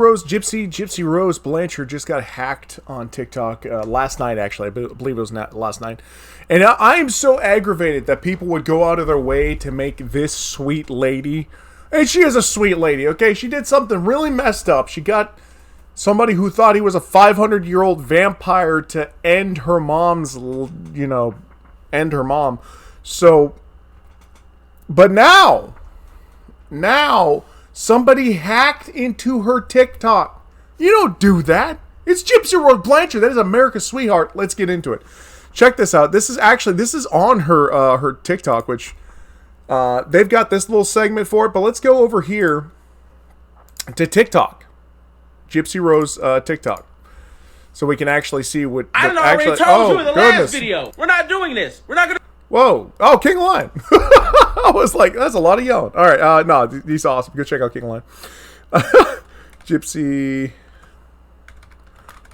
Gypsy Rose Blanchard just got hacked on TikTok last night. Actually, I believe it was not last night, and I am so aggravated that people would go out of their way to make this sweet lady, and she is a sweet lady. Okay, she did something really messed up. She got somebody who thought he was a 500-year-old vampire to end her mom's, end her mom. So, but now. Somebody hacked into her TikTok. You don't do that. It's Gypsy Rose Blanchard. That is America's sweetheart. Let's get into it. Check this out. This is on her her TikTok, which they've got this little segment for it. But let's go over here to TikTok, Gypsy Rose TikTok, so we can actually see what. I already told you in the last video. We're not doing this. We're not gonna. Whoa! Oh, King of Lion. I was like, that's a lot of yelling. All right, no, he's awesome. Go check out King of Lion. Gypsy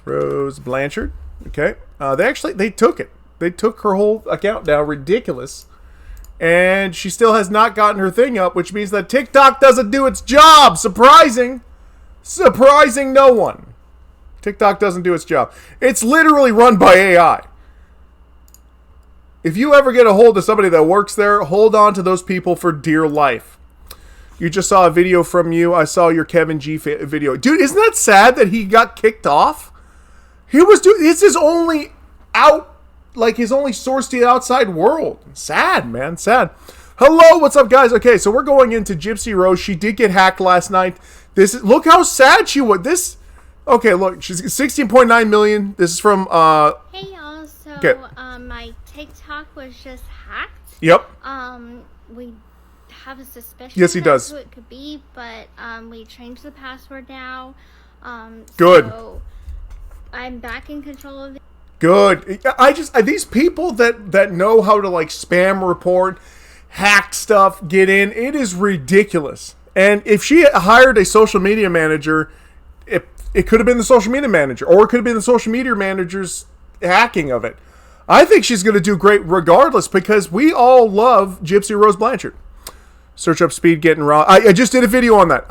Rose Blanchard. Okay, they took it. They took her whole account down. Ridiculous. And she still has not gotten her thing up, which means that TikTok doesn't do its job. Surprising no one. TikTok doesn't do its job. It's literally run by AI. If you ever get a hold of somebody that works there, hold on to those people for dear life. You just saw a video from you. I saw your Kevin G video. Dude, isn't that sad that he got kicked off? It's his only his only source to the outside world. Sad, man, sad. Hello, what's up, guys? Okay, so we're going into Gypsy Rose. She did get hacked last night. Look how sad she was. Okay, look, she's 16.9 million. This is from Hey y'all, so okay. My TikTok was just hacked. Yep. We have a suspicion. Yes, he does. Who it could be, but we changed the password now. Good. So I'm back in control of it. Good. These people that know how to like spam report, hack stuff, get in, it is ridiculous. And if she hired a social media manager, it could have been the social media manager, or it could have been the social media manager's hacking of it. I think she's going to do great regardless, because we all love Gypsy Rose Blanchard. Search up speed getting raw. I just did a video on that.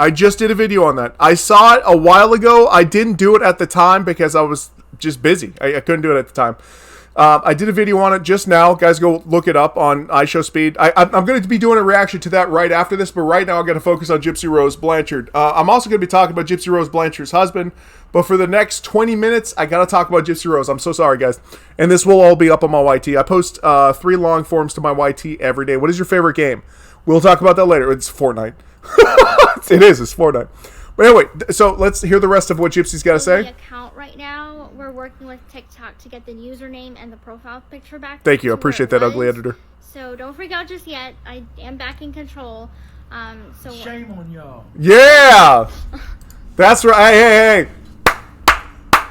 I saw it a while ago. I didn't do it at the time because I was just busy. I couldn't do it at the time. I did a video on it just now. Guys, go look it up on iShowSpeed. I'm going to be doing a reaction to that right after this, but right now I'm going to focus on Gypsy Rose Blanchard. I'm also going to be talking about Gypsy Rose Blanchard's husband, but for the next 20 minutes, I got to talk about Gypsy Rose. I'm so sorry, guys. And this will all be up on my YT. I post 3 long forms to my YT every day. What is your favorite game? We'll talk about that later. It's Fortnite. It's Fortnite. But anyway, so let's hear the rest of what Gypsy's got to say. The account right now, we're working with TikTok to get the username and the profile picture back. Thank you. I appreciate that, ugly editor. So don't freak out just yet. I am back in control. Shame on y'all. Yeah, that's right. Hey.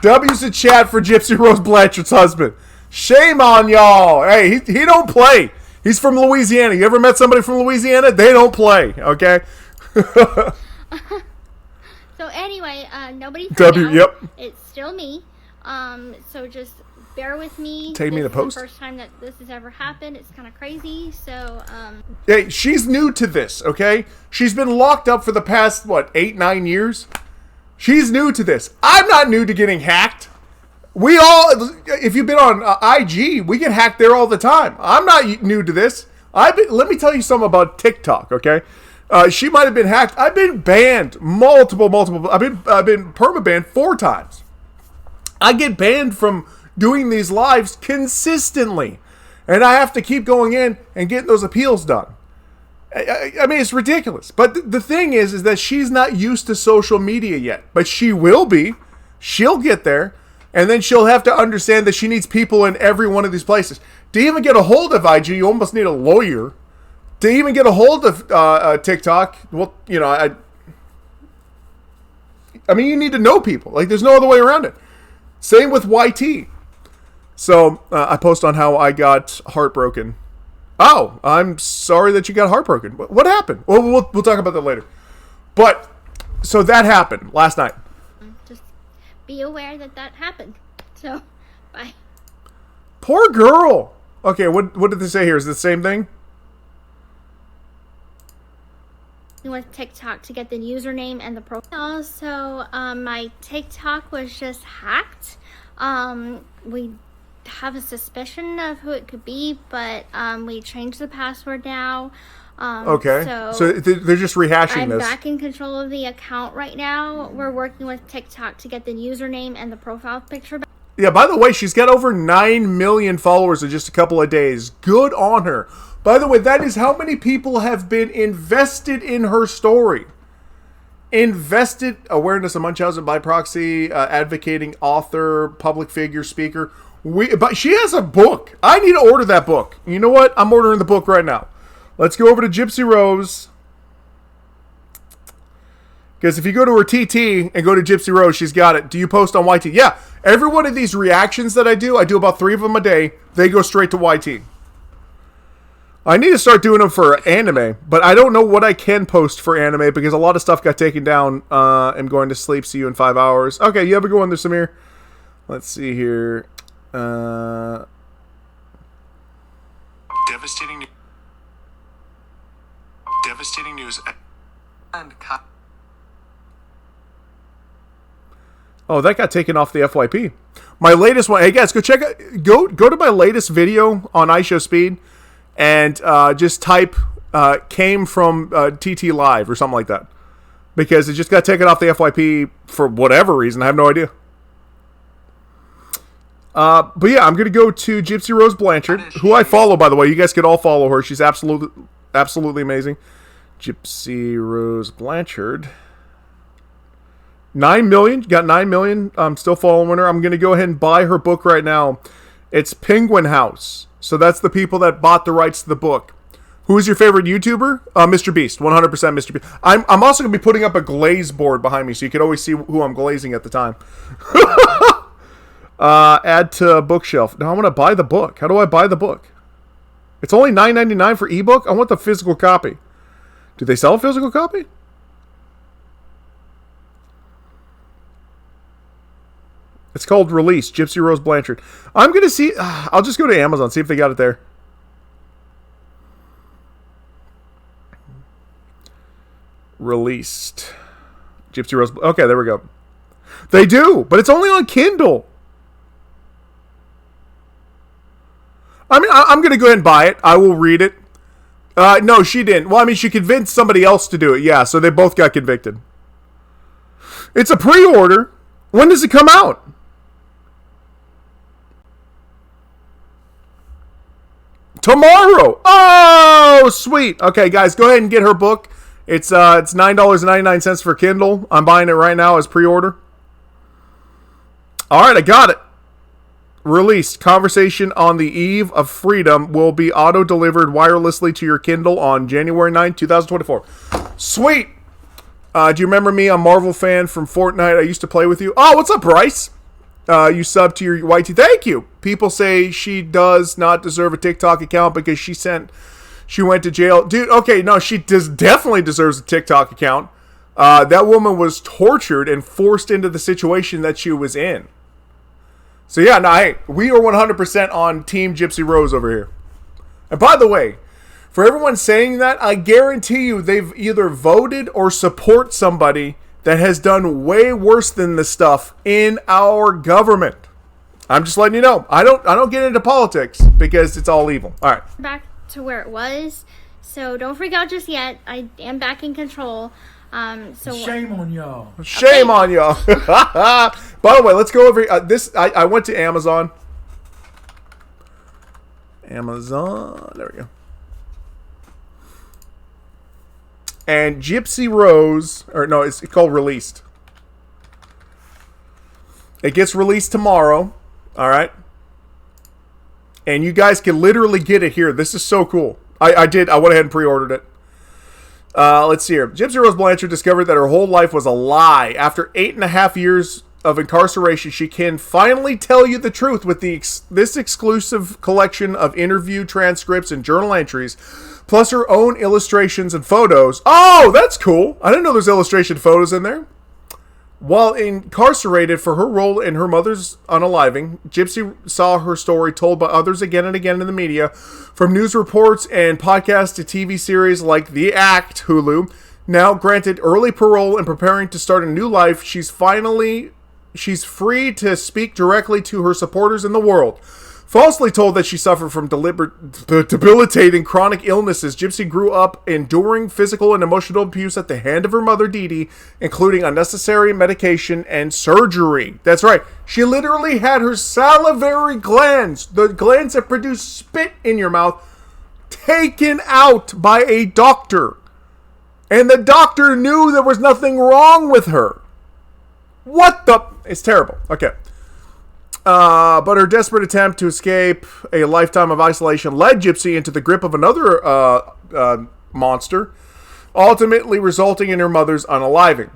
W's in chat for Gypsy Rose Blanchard's husband. Shame on y'all. Hey, he don't play. He's from Louisiana. You ever met somebody from Louisiana? They don't play. Okay. So anyway, nobody found out. Yep. It's still me. So just bear with me. Take me the post. This is the first time that this has ever happened. It's kind of crazy. So hey, she's new to this, okay? She's been locked up for the past 8-9 years. She's new to this. I'm not new to getting hacked. We all, if you've been on IG, we get hacked there all the time. I'm not new to this. Let me tell you something about TikTok, okay? She might have been hacked. I've been banned multiple. I've been perma-banned 4 times. I get banned from doing these lives consistently, and I have to keep going in and getting those appeals done. I mean, it's ridiculous. But the thing is that she's not used to social media yet, but she will be. She'll get there, and then she'll have to understand that she needs people in every one of these places. To even get a hold of IG, you almost need a lawyer. To even get a hold of TikTok, well, I mean, you need to know people. Like, there's no other way around it. Same with YT. So, I post on how I got heartbroken. Oh, I'm sorry that you got heartbroken. What happened? Well, we'll talk about that later. But, so that happened last night. just be aware that happened. So, bye. Poor girl. Okay, what did they say here? Is it the same thing? working with TikTok to get the username and the profile. Also, my TikTok was just hacked. We have a suspicion of who it could be, but we changed the password now. Okay. So they're just rehashing this. I'm back in control of the account right now. We're working with TikTok to get the username and the profile picture back. Yeah, by the way, she's got over 9 million followers in just a couple of days. Good on her. By the way, that is how many people have been invested in her story. Invested, awareness of Munchausen by proxy, advocating author, public figure, speaker. But she has a book. I need to order that book. You know what? I'm ordering the book right now. Let's go over to Gypsy Rose. Because if you go to her TT and go to Gypsy Rose, she's got it. Do you post on YT? Yeah. Every one of these reactions that I do about 3 of them a day. They go straight to YT. I need to start doing them for anime. But I don't know what I can post for anime because a lot of stuff got taken down. I'm going to sleep. See you in 5 hours. Okay, you have a good one there, Samir. Let's see here. Devastating news. Oh, that got taken off the FYP. My latest one. Hey guys, go check out. Go to my latest video on iShowSpeed, and just type "came from TT Live" or something like that, because it just got taken off the FYP for whatever reason. I have no idea. But yeah, I'm gonna go to Gypsy Rose Blanchard, who I follow, by the way. You guys can all follow her. She's absolutely amazing. Gypsy Rose Blanchard. 9 million. Got 9 million. I'm still following her. I'm going to go ahead and buy her book right now. It's Penguin House. So that's the people that bought the rights to the book. Who is your favorite YouTuber? Mr. Beast. 100% Mr. Beast. I'm also going to be putting up a glaze board behind me so you can always see who I'm glazing at the time. Add to bookshelf. Now I want to buy the book. How do I buy the book? It's only $9.99 for ebook. I want the physical copy. Do they sell a physical copy? It's called Release, Gypsy Rose Blanchard. I'm going to see... I'll just go to Amazon, see if they got it there. Released. Gypsy Rose... Okay, there we go. They do, but it's only on Kindle. I mean, I'm going to go ahead and buy it. I will read it. No, she didn't. Well, I mean, she convinced somebody else to do it. Yeah, so they both got convicted. It's a pre-order. When does it come out? Tomorrow. Oh, sweet. Okay, guys, go ahead and get her book. It's $9.99 for Kindle. I'm buying it right now as pre-order. All right, I got it. Released. Conversation on the Eve of Freedom will be auto-delivered wirelessly to your Kindle on January 9, 2024. Sweet. Do you remember me? I'm a Marvel fan from Fortnite. I used to play with you. Oh, what's up, Bryce? You sub to your YT. Thank you. People say she does not deserve a TikTok account because she went to jail. Dude, okay, no, she definitely deserves a TikTok account. That woman was tortured and forced into the situation that she was in. So yeah, no, hey, we are 100% on Team Gypsy Rose over here. And by the way, for everyone saying that, I guarantee you they've either voted or support somebody that has done way worse than this stuff in our government. I'm just letting you know. I don't get into politics because it's all evil. All right. Back to where it was. So don't freak out just yet. I am back in control. Shame on y'all. Shame on y'all. By the way, let's go over this. I went to Amazon. Amazon. There we go. And Gypsy Rose, or no, it's called Released. It gets released tomorrow. All right. And you guys can literally get it here. This is so cool. I went ahead and pre-ordered it. Let's see here. Gypsy Rose Blanchard discovered that her whole life was a lie. After 8.5 years of incarceration, she can finally tell you the truth with this exclusive collection of interview transcripts and journal entries, plus her own illustrations and photos. Oh, that's cool. I didn't know there's illustration photos in there. While incarcerated for her role in her mother's unaliving, Gypsy saw her story told by others again and again in the media, from news reports and podcasts to TV series like The Act, Hulu, Now granted early parole and preparing to start a new life, she's free to speak directly to her supporters in the world. Falsely told that she suffered from debilitating chronic illnesses, Gypsy grew up enduring physical and emotional abuse at the hand of her mother, Dee Dee, including unnecessary medication and surgery. That's right. She literally had her salivary glands, the glands that produce spit in your mouth, taken out by a doctor. And the doctor knew there was nothing wrong with her. What the... It's terrible. Okay. But her desperate attempt to escape a lifetime of isolation led Gypsy into the grip of another monster, ultimately resulting in her mother's unaliving.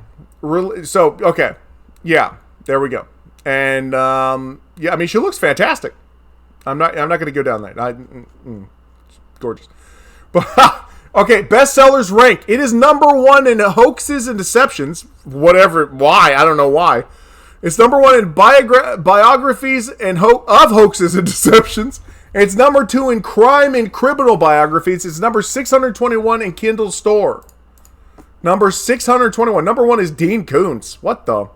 So, okay. Yeah, there we go. And, yeah, I mean, she looks fantastic. I'm not going to go down that. Gorgeous. But, okay, bestsellers rank. It is number 1 in hoaxes and deceptions. Whatever. Why? I don't know why. It's number 1 in biographies and of hoaxes and deceptions. It's number 2 in crime and criminal biographies. It's number 621 in Kindle Store. Number 621. Number 1 is Dean Koontz. What the?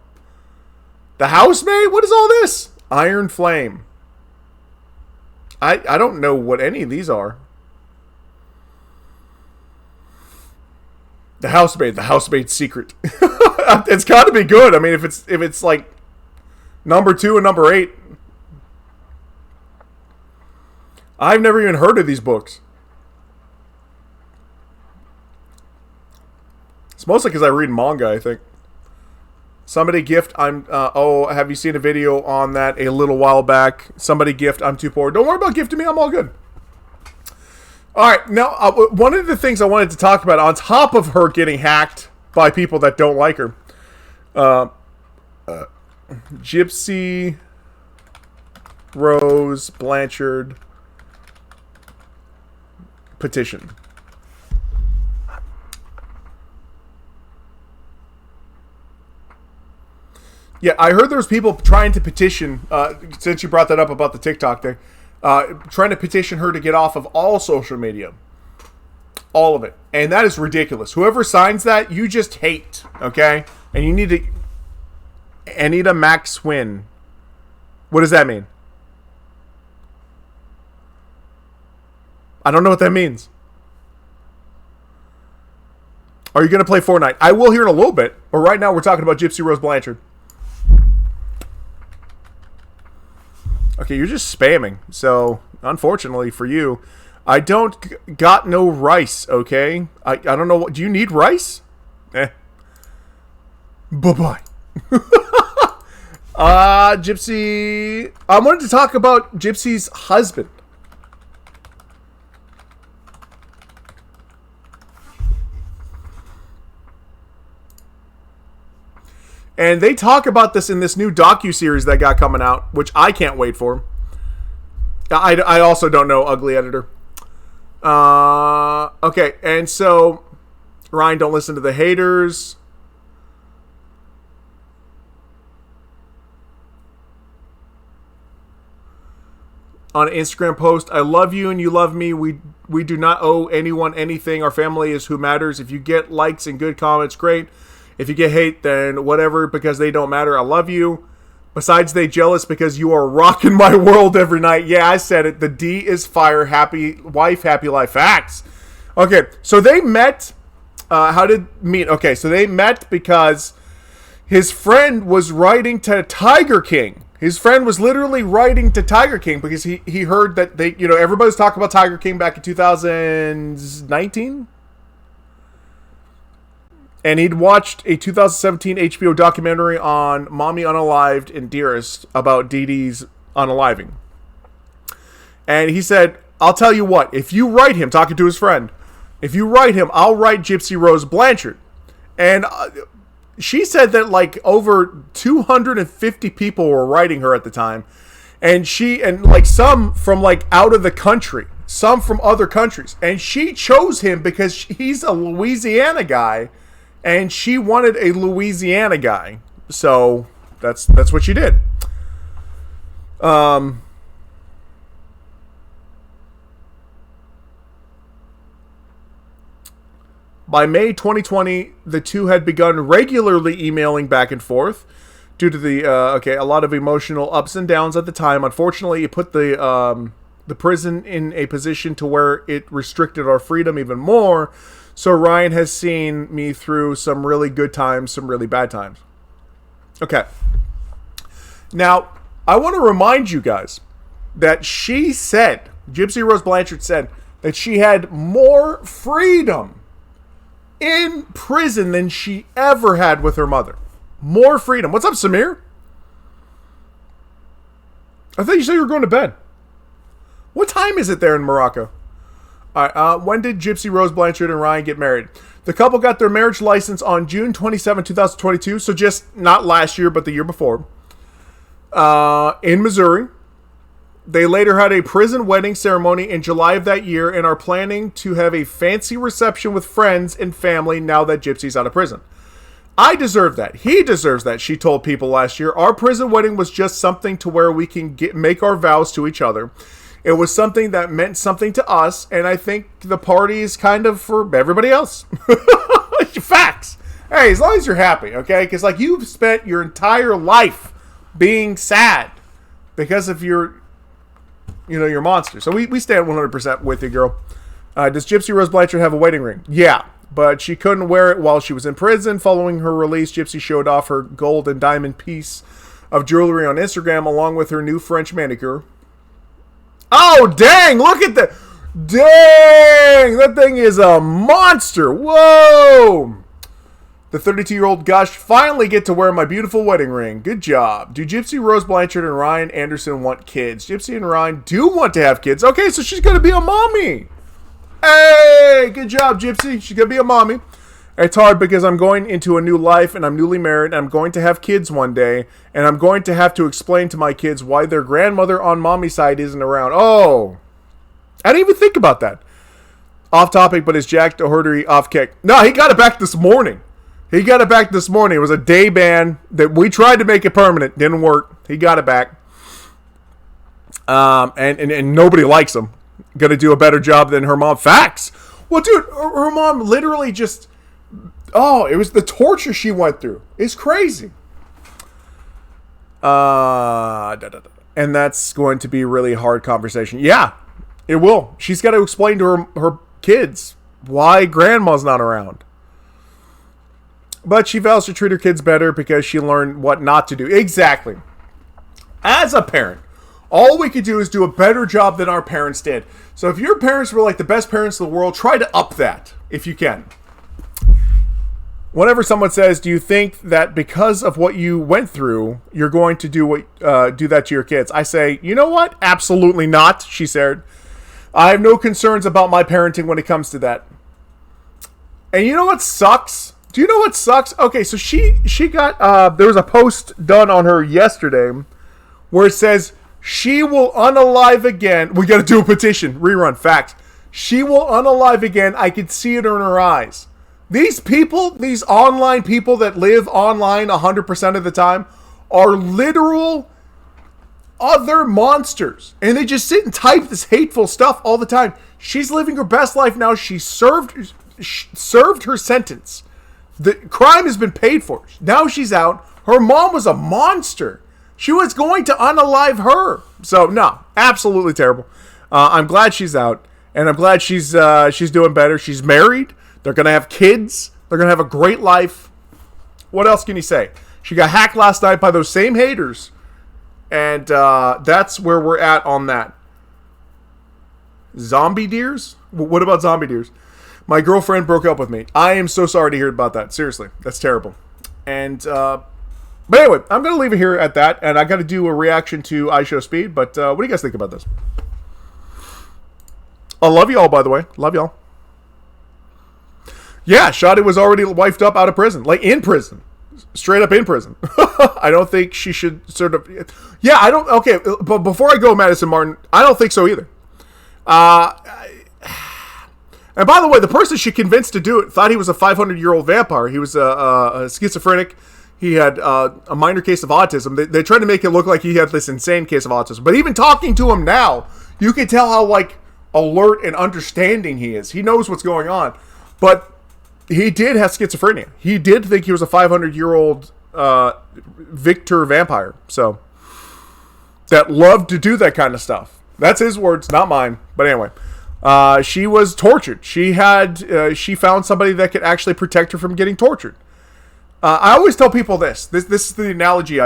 The Housemaid? What is all this? Iron Flame. I don't know what any of these are. The Housemaid's Secret. It's got to be good. I mean, if it's like number 2 and number 8. I've never even heard of these books. It's mostly because I read manga, I think. Somebody gift, have you seen a video on that a little while back? Somebody gift, I'm too poor. Don't worry about gifting me, I'm all good. Alright, now, one of the things I wanted to talk about, on top of her getting hacked by people that don't like her, Gypsy Rose Blanchard petition. Yeah, I heard there was people trying to petition, since you brought that up about the TikTok there, trying to petition her to get off of all social media. All of it. And that is ridiculous. Whoever signs that, you just hate, okay? And you need to... Anita Max Win. What does that mean? I don't know what that means. Are you going to play Fortnite? I will here in a little bit, but right now we're talking about Gypsy Rose Blanchard. Okay, you're just spamming. So, unfortunately for you, I don't got no rice, okay? I don't know what... Do you need rice? Bye-bye. Gypsy... I wanted to talk about Gypsy's husband. And they talk about this in this new docuseries that got coming out, which I can't wait for. I also don't know Ugly Editor. Okay, and so... Ryan, don't listen to the haters. On an Instagram post, I love you and you love me. We do not owe anyone anything. Our family is who matters. If you get likes and good comments, great. If you get hate, then whatever, because they don't matter. I love you. Besides, they jealous because you are rocking my world every night. Yeah, I said it. The D is fire. Happy wife, happy life. Facts. Okay, so they met. How did meet? Okay, so they met because his friend was writing to Tiger King. His friend was literally writing to Tiger King because he heard that they, everybody's talking about Tiger King back in 2019. And he'd watched a 2017 HBO documentary on Mommy Unalived and Dearest about Dee Dee's unaliving. And he said, I'll tell you what, if you write him, talking to his friend, if you write him, I'll write Gypsy Rose Blanchard. And she said that like over 250 people were writing her at the time. And some from like out of the country, some from other countries. And she chose him because he's a Louisiana guy. And she wanted a Louisiana guy. So, that's what she did. By May 2020, the two had begun regularly emailing back and forth due to a lot of emotional ups and downs at the time. Unfortunately, it put the prison in a position to where it restricted our freedom even more. So Ryan has seen me through some really good times, some really bad times. Okay. Now, I want to remind you guys that Gypsy Rose Blanchard said that she had more freedom in prison than she ever had with her mother. More freedom. What's up, Samir? I thought you said you were going to bed. What time is it there in Morocco? All right, when did Gypsy Rose Blanchard and Ryan get married? The couple got their marriage license on June 27, 2022, so just not last year, but the year before, in Missouri. They later had a prison wedding ceremony in July of that year and are planning to have a fancy reception with friends and family now that Gypsy's out of prison. I deserve that. He deserves that, she told People last year. Our prison wedding was just something to where we can make our vows to each other. It was something that meant something to us, and I think the party is kind of for everybody else. Facts. Hey, as long as you're happy, okay? Because, like, you've spent your entire life being sad because of your monster. So we stand 100% with you, girl. Does Gypsy Rose Blanchard have a wedding ring? Yeah, but she couldn't wear it while she was in prison. Following her release, Gypsy showed off her gold and diamond piece of jewelry on Instagram along with her new French manicure. Oh, dang! Look at that! Dang! That thing is a monster! Whoa! The 32-year-old gushed, finally get to wear my beautiful wedding ring. Good job. Do Gypsy Rose Blanchard and Ryan Anderson want kids? Gypsy and Ryan do want to have kids. Okay, so she's going to be a mommy. Hey! Good job, Gypsy. She's going to be a mommy. It's hard because I'm going into a new life and I'm newly married and I'm going to have kids one day and I'm going to have to explain to my kids why their grandmother on mommy's side isn't around. Oh, I didn't even think about that. Off topic, but is Jack Doherty off kick? No, he got it back this morning. It was a day ban that we tried to make it permanent. Didn't work. He got it back. And nobody likes him. Going to do a better job than her mom. Facts. Well, dude, her mom literally just... Oh, it was the torture she went through. It's crazy. And that's going to be a really hard conversation. Yeah, it will. She's got to explain to her kids why grandma's not around. But she vows to treat her kids better because she learned what not to do. Exactly. As a parent, all we could do is do a better job than our parents did. So if your parents were like the best parents in the world, try to up that if you can. Whenever someone says, do you think that because of what you went through, you're going to do that to your kids? I say, you know what? Absolutely not, she said. I have no concerns about my parenting when it comes to that. And you know what sucks? Do you know what sucks? Okay, so she got, there was a post done on her yesterday where it says, she will unalive again. We got to do a petition. Rerun. Facts. She will unalive again. I could see it in her eyes. These people, these online people that live online 100% of the time are literal other monsters. And they just sit and type this hateful stuff all the time. She's living her best life now. She served her sentence. The crime has been paid for. Now she's out. Her mom was a monster. She was going to unalive her. So, no, absolutely terrible. I'm glad she's out. And I'm glad she's doing better. She's married. They're going to have kids. They're going to have a great life. What else can you say? She got hacked last night by those same haters. And that's where we're at on that. Zombie deers? What about zombie deers? My girlfriend broke up with me. I am so sorry to hear about that. Seriously. That's terrible. And, but anyway, I'm going to leave it here at that. And I got to do a reaction to iShowSpeed. But what do you guys think about this? I love you all, by the way. Love y'all. Yeah, Shadi was already wifed up out of prison. Like, in prison. Straight up in prison. I don't think she should sort of... Yeah, I don't... Okay, but before I go, Madison Martin, I don't think so either. And by the way, the person she convinced to do it thought he was a 500-year-old vampire. He was a schizophrenic. He had a minor case of autism. They tried to make it look like he had this insane case of autism. But even talking to him now, you can tell how, like, alert and understanding he is. He knows what's going on. But he did have schizophrenia. He did think he was a 500-year-old Victor vampire. So that loved to do that kind of stuff. That's his words, not mine. But anyway, she was tortured. She found somebody that could actually protect her from getting tortured. I always tell people this. This is the analogy.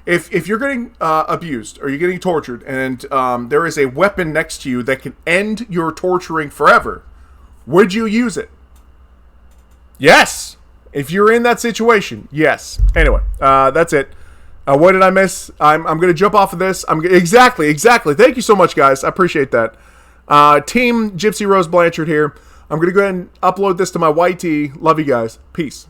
If you're getting abused or you're getting tortured, and there is a weapon next to you that can end your torturing forever, would you use it? Yes. If you're in that situation, yes. Anyway, that's it. What did I miss? I'm going to jump off of this. Exactly. Thank you so much, guys. I appreciate that. Team Gypsy Rose Blanchard here. I'm going to go ahead and upload this to my YT. Love you guys. Peace.